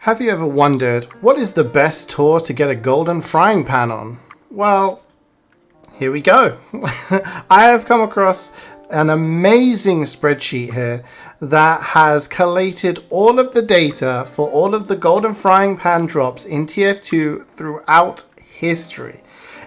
Have you ever wondered what is the best tour to get a golden frying pan on? Well, here we go. I have come across an amazing spreadsheet here that has collated all of the data for all of the golden frying pan drops in TF2 throughout history.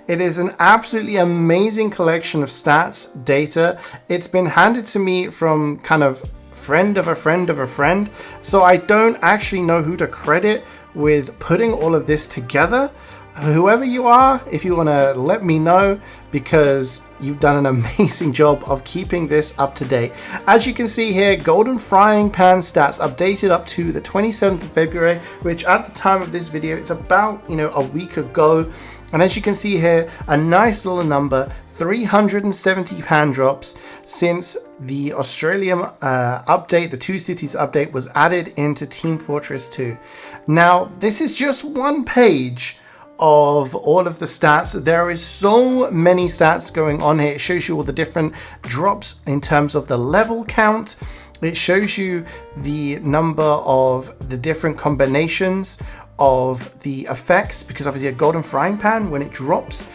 It is an absolutely amazing collection of stats, data. It's been handed to me from kind of friend of a friend of a friend, so I don't actually know who to credit with putting all of this together. Whoever you are, if you want to let me know, because you've done an amazing job of keeping this up to date. As you can see here, golden frying pan stats updated up to the 27th of February, which at the time of this video, it's about, a week ago. And as you can see here, a nice little number, 370 pan drops since the Australian update, the Two Cities update was added into Team Fortress 2. Now, this is just one page of all of the stats. There is so many stats going on here. It shows you all the different drops in terms of the level count. It shows you the number of the different combinations of the effects, because obviously a golden frying pan, when it drops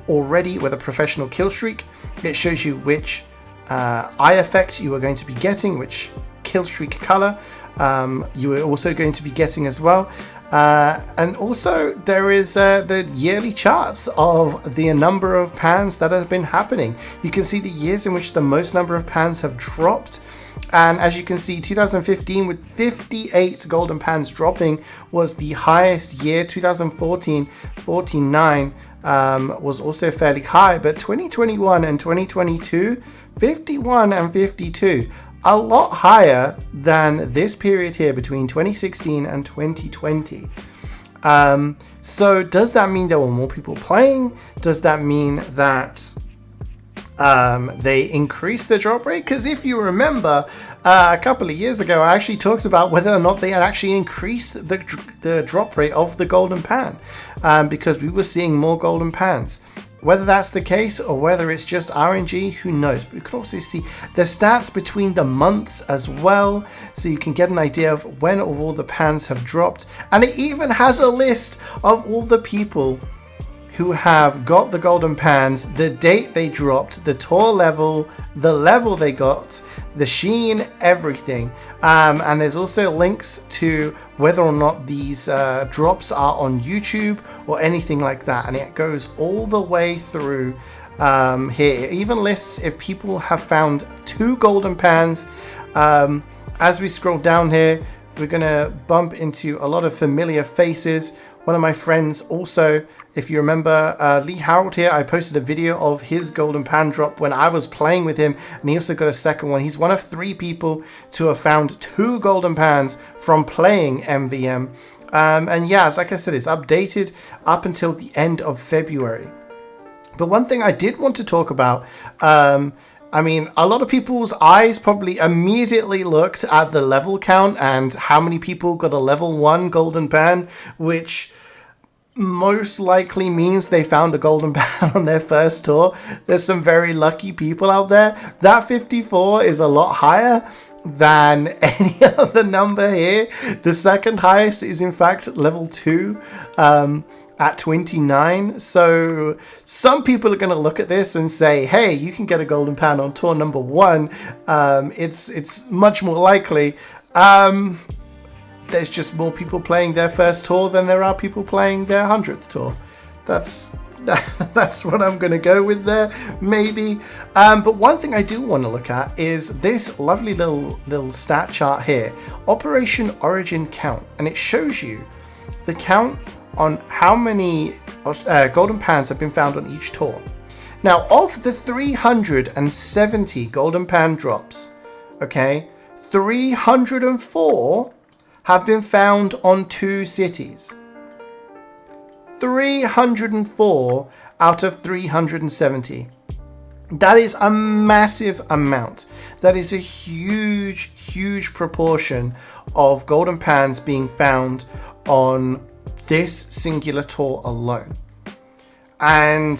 already with a professional kill streak. It shows you which eye effect you are going to be getting, which kill streak color you are also going to be getting as well. And also there is the yearly charts of the number of pans that have been happening. You can see the years in which the most number of pans have dropped. And as you can see, 2015 with 58 golden pans dropping was the highest year. 2014, 49 was also fairly high, but 2021 and 2022, 51 and 52. A lot higher than this period here between 2016 and 2020. So does that mean there were more people playing? Does that mean that they increased the drop rate? Because if you remember, a couple of years ago, I actually talked about whether or not they had actually increased the drop rate of the golden pan, because we were seeing more golden pans. Whether that's the case or whether it's just RNG, who knows? But you can also see the stats between the months as well, so you can get an idea of when all the pans have dropped. And it even has a list of all the people who have got the golden pans, the date they dropped, the tour level, the level they got, the sheen, everything. And there's also links to whether or not these drops are on YouTube or anything like that. And it goes all the way through here. It even lists if people have found 2 golden pans. As we scroll down here, we're gonna bump into a lot of familiar faces. One of my friends also, if you remember, Lee Harold here, I posted a video of his golden pan drop when I was playing with him, and he also got a second one. He's one of 3 people to have found 2 golden pans from playing MVM. And yeah, like I said, it's updated up until the end of February. But one thing I did want to talk about, I mean, a lot of people's eyes probably immediately looked at the level count and how many people got a level 1 golden pan, which most likely means they found a golden pan on their first tour. There's some very lucky people out there. That 54 is a lot higher than any other number here. The second highest is in fact level 2 at 29. So some people are going to look at this and say, hey, you can get a golden pan on tour number 1. It's much more likely. There's just more people playing their first tour than there are people playing their 100th tour. That's what I'm going to go with there, maybe. But one thing I do want to look at is this lovely little stat chart here, Operation Origin count, and it shows you the count on how many golden pans have been found on each tour. Now, of the 370 golden pan drops, okay, 304 have been found on 2 cities. 304 out of 370. That is a massive amount. That is a huge proportion of golden pans being found on this singular tour alone. And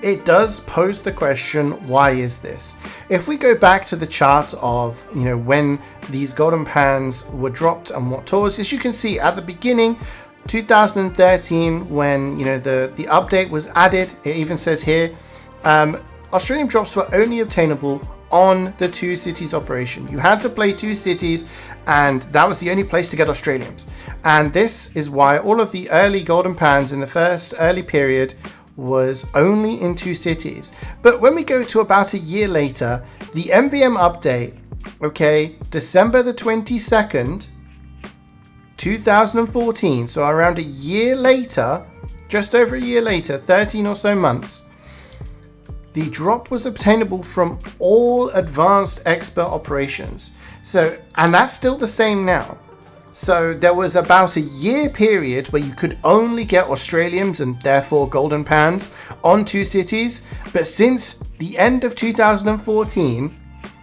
it does pose the question, why is this? If we go back to the chart of, when these golden pans were dropped and what tours, as you can see at the beginning, 2013, when, the update was added, it even says here, Australian drops were only obtainable on the Two Cities operation. You had to play Two Cities, and that was the only place to get Australiums. And this is why all of the early golden pans in the first early period was only in Two Cities. But when we go to about a year later, the MVM update, December the 22nd, 2014, so around a year later, just over a year later, 13 or so months, the drop was obtainable from all advanced expert operations. And that's still the same now. So there was about a year period where you could only get Australiums and therefore golden pans on Two Cities. But since the end of 2014,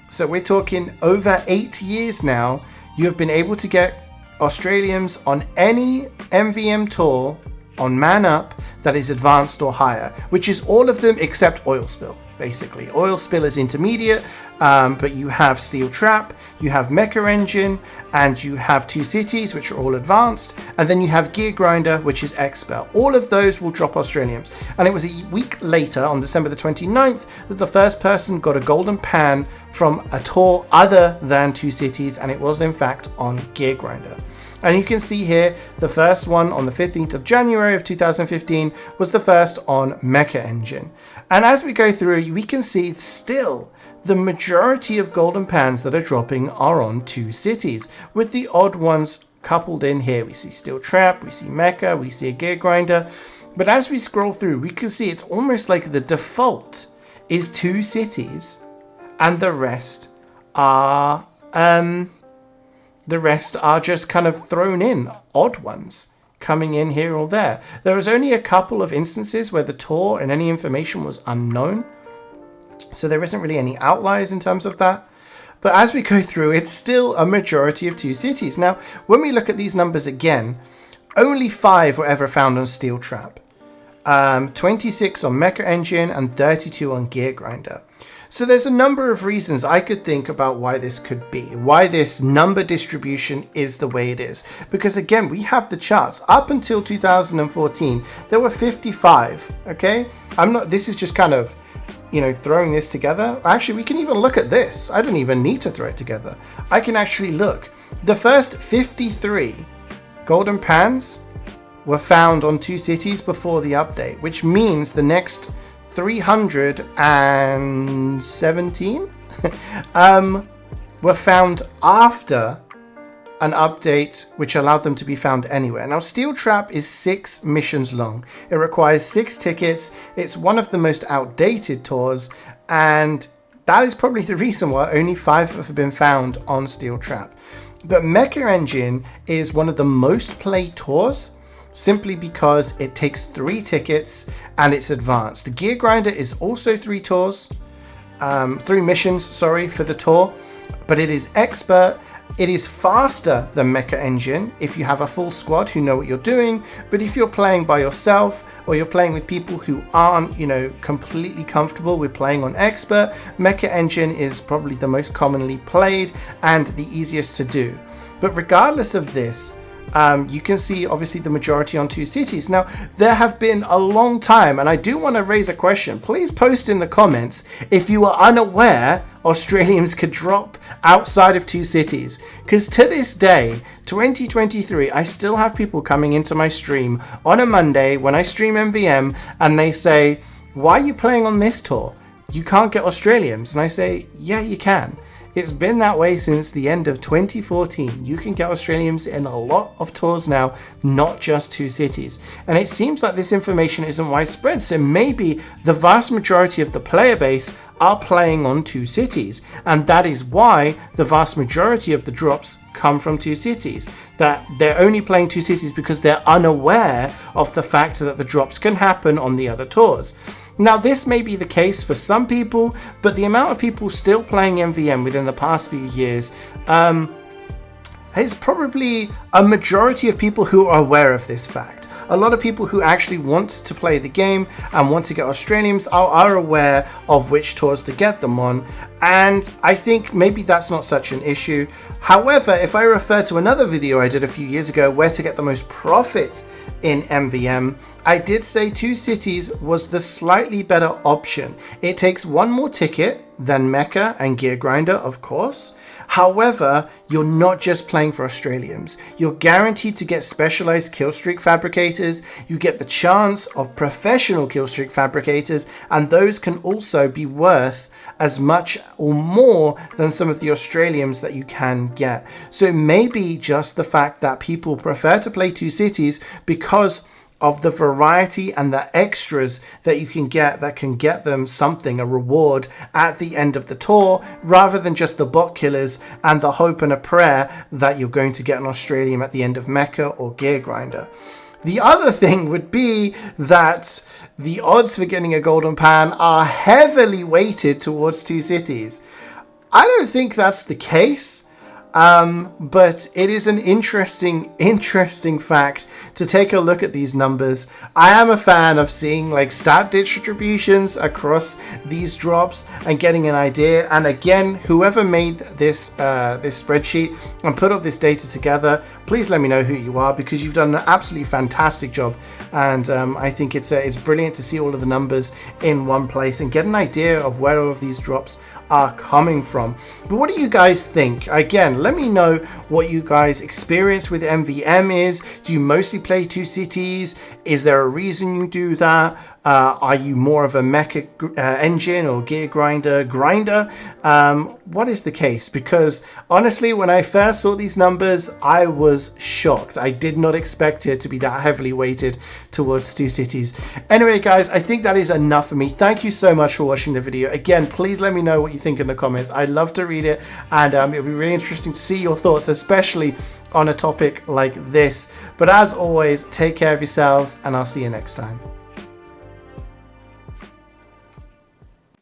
so we're talking over 8 years now, you have been able to get Australiums on any MVM tour on Man Up that is advanced or higher, which is all of them except Oil Spill. Basically, Oil Spill is intermediate, but you have Steel Trap, you have Mecha Engine, and you have Two Cities, which are all advanced, and then you have Gear Grinder, which is expert. All of those will drop Australiums. And it was a week later, on December the 29th, that the first person got a golden pan from a tour other than Two Cities, and it was in fact on Gear Grinder. And you can see here, the first one on the 15th of January of 2015 was the first on Mecha Engine. And as we go through, we can see still the majority of golden pans that are dropping are on Two Cities, with the odd ones coupled in here. We see Steel Trap, we see Mecha, we see a Gear Grinder. But as we scroll through, we can see it's almost like the default is Two Cities, and the rest are just kind of thrown in, odd ones coming in here or there. There was only a couple of instances where the tour and any information was unknown, so there isn't really any outliers in terms of that. But as we go through, it's still a majority of Two Cities. Now, when we look at these numbers again, only 5 were ever found on Steel Trap, 26 on Mecha Engine, and 32 on Gear Grinder. So there's a number of reasons I could think about why this could be, why this number distribution is the way it is. Because again, we have the charts. Up until 2014, there were 55, okay? This is just kind of, throwing this together. Actually, we can even look at this. I don't even need to throw it together. I can actually look. The first 53 golden pans were found on Two Cities before the update, which means the next 317 were found after an update which allowed them to be found anywhere. Now, Steel Trap is 6 missions long. It requires 6 tickets. It's one of the most outdated tours, and that is probably the reason why only 5 have been found on Steel Trap. But Mecha Engine is one of the most played tours, simply because it takes 3 tickets and it's advanced. Gear Grinder is also 3 missions, for the tour, but it is expert. It is faster than Mecha Engine if you have a full squad who know what you're doing, but if you're playing by yourself or you're playing with people who aren't, completely comfortable with playing on expert, Mecha Engine is probably the most commonly played and the easiest to do. But regardless of this, you can see obviously the majority on Two Cities. Now, there have been a long time, and I do want to raise a question. Please post in the comments if you are unaware Australians could drop outside of Two Cities. Because to this day, 2023, I still have people coming into my stream on a Monday when I stream MVM, and they say, why are you playing on this tour? You can't get Australians. And I say, yeah, you can. It's been that way since the end of 2014. You can get Australians in a lot of tours now, not just Two Cities. And it seems like this information isn't widespread, so maybe the vast majority of the player base are playing on Two Cities. And that is why the vast majority of the drops come from Two Cities. That they're only playing Two Cities because they're unaware of the fact that the drops can happen on the other tours. Now, this may be the case for some people, but the amount of people still playing MVM within the past few years is probably a majority of people who are aware of this fact. a lot of people who actually want to play the game and want to get Australiums are aware of which tours to get them on, and I think maybe that's not such an issue. However, if I refer to another video I did a few years ago, where to get the most profit in MVM, I did say Two Cities was the slightly better option. It takes one more ticket than Mecca and Gear Grinder, of course. However, you're not just playing for Australiums. You're guaranteed to get specialized killstreak fabricators. You get the chance of professional killstreak fabricators, and those can also be worth as much or more than some of the Australiums that you can get. So it may be just the fact that people prefer to play Two Cities because of the variety and the extras that you can get that can get them something, a reward at the end of the tour, rather than just the bot killers and the hope and a prayer that you're going to get an Australium at the end of Mecca or Gear Grinder. The other thing would be that the odds for getting a golden pan are heavily weighted towards Two Cities. I don't think that's the case. But it is an interesting fact to take a look at these numbers. I am a fan of seeing like stat distributions across these drops and getting an idea. And again, whoever made this this spreadsheet and put all this data together, please let me know who you are, because you've done an absolutely fantastic job. And I think it's brilliant to see all of the numbers in one place and get an idea of where all of these drops are coming from. But what do you guys think? Again, let me know what you guys experience with MVM is. Do you mostly play Two Cities? Is there a reason you do that? Are you more of a Mecca engine or Gear Grinder grinder? What is the case? Because honestly, when I first saw these numbers, I was shocked. I did not expect it to be that heavily weighted towards Two Cities. Anyway, guys, I think that is enough for me. Thank you so much for watching the video. Again, please let me know what you think in the comments. I'd love to read it, and it'll be really interesting to see your thoughts, especially on a topic like this. But as always, take care of yourselves, and I'll see you next time.